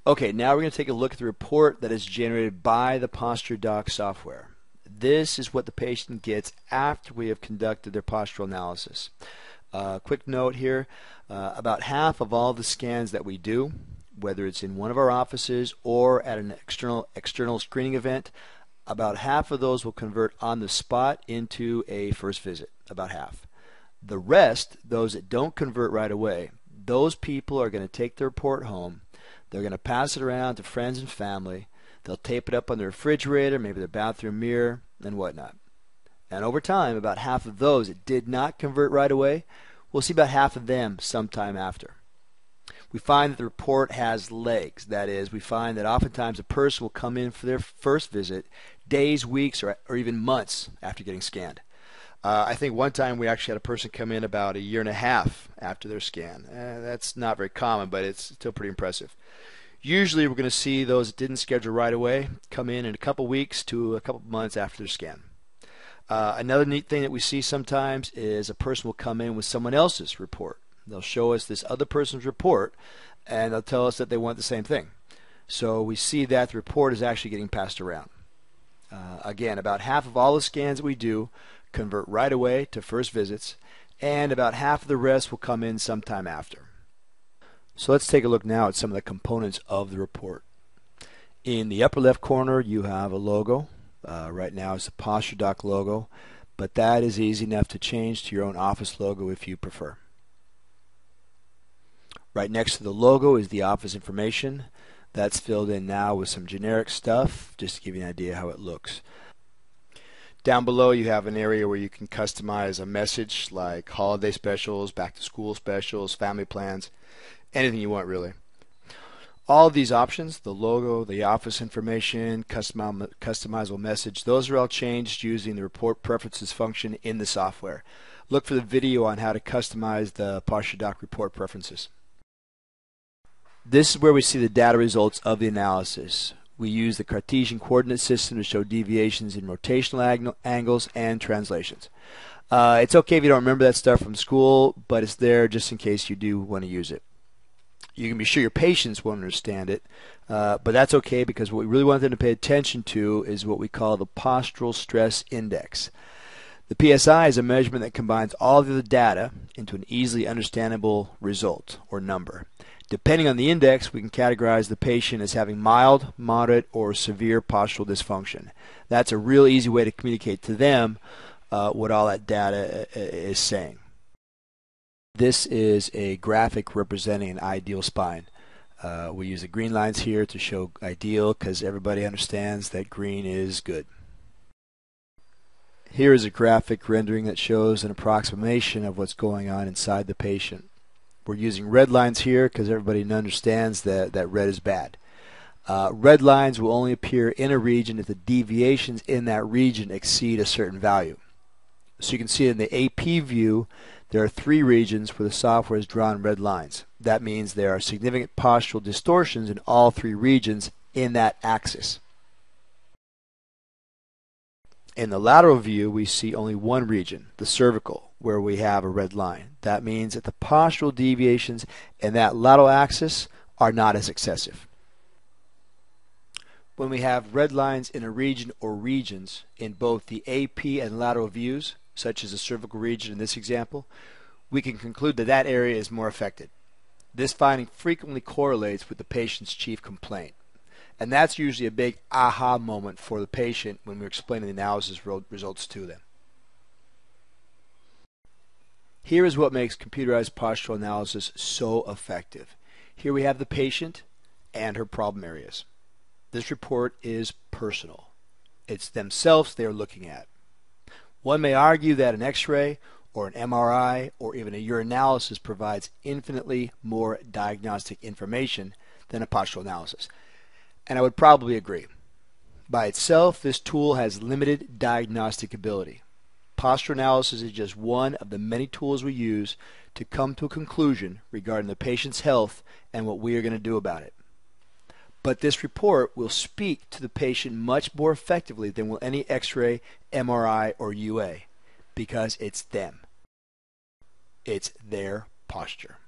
Okay, now we're going to take a look at the report that is generated by the PostureDoc software. This is what the patient gets after we have conducted their postural analysis. Quick note here, about half of all the scans that we do, whether it's in one of our offices or at an external screening event, about half of those will convert on the spot into a first visit, about half. The rest, those that don't convert right away, those people are going to take the report home. They're going to pass it around to friends and family. They'll tape it up on their refrigerator, maybe their bathroom mirror, and whatnot. And over time, about half of those that did not convert right away, we'll see about half of them sometime after. We find that the report has legs. That is, we find that oftentimes a person will come in for their first visit days, weeks, or even months after getting scanned. I think one time we actually had a person come in about a year and a half after their scan. That's not very common, but it's still pretty impressive. Usually we're going to see those that didn't schedule right away come in a couple weeks to a couple months after their scan. Another neat thing that we see sometimes is a person will come in with someone else's report. They'll show us this other person's report, and they'll tell us that they want the same thing. So we see that the report is actually getting passed around. Again, about half of all the scans that we do convert right away to first visits, and about half of the rest will come in sometime after. So let's take a look now at some of the components of the report. In the upper left corner you have a logo. Right now it's the PostureDoc logo, but that is easy enough to change to your own office logo if you prefer. Right next to the logo is the office information. That's filled in now with some generic stuff, just to give you an idea how it looks. Down below you have an area where you can customize a message like holiday specials, back to school specials, family plans, anything you want really. All of these options, the logo, the office information, customizable message, those are all changed using the report preferences function in the software. Look for the video on how to customize the PostureDoc report preferences. This is where we see the data results of the analysis. We use the Cartesian coordinate system to show deviations in rotational angles and translations. It's okay if you don't remember that stuff from school, but it's there just in case you do want to use it. You can be sure your patients won't understand it, but that's okay because what we really want them to pay attention to is what we call the postural stress index. The PSI is a measurement that combines all of the data into an easily understandable result or number. Depending on the index, we can categorize the patient as having mild, moderate, or severe postural dysfunction. That's a real easy way to communicate to them what all that data is saying. This is a graphic representing an ideal spine. We use the green lines here to show ideal because everybody understands that green is good. Here is a graphic rendering that shows an approximation of what's going on inside the patient. We're using red lines here because everybody understands that red is bad. Red lines will only appear in a region if the deviations in that region exceed a certain value. So you can see in the AP view there are 3 regions where the software has drawn red lines. That means there are significant postural distortions in all 3 regions in that axis. In the lateral view we see only one region, the cervical, where we have a red line. That means that the postural deviations in that lateral axis are not as excessive. When we have red lines in a region or regions in both the AP and lateral views, such as the cervical region in this example, we can conclude that that area is more affected. This finding frequently correlates with the patient's chief complaint. And that's usually a big aha moment for the patient when we're explaining the analysis results to them. Here is what makes computerized postural analysis so effective. Here we have the patient and her problem areas. This report is personal. It's themselves they are looking at. One may argue that an X-ray or an MRI or even a urinalysis provides infinitely more diagnostic information than a postural analysis. And I would probably agree. By itself, this tool has limited diagnostic ability. Postural analysis is just one of the many tools we use to come to a conclusion regarding the patient's health and what we are going to do about it. But this report will speak to the patient much more effectively than will any X-ray, MRI, or UA, because it's them. It's their posture.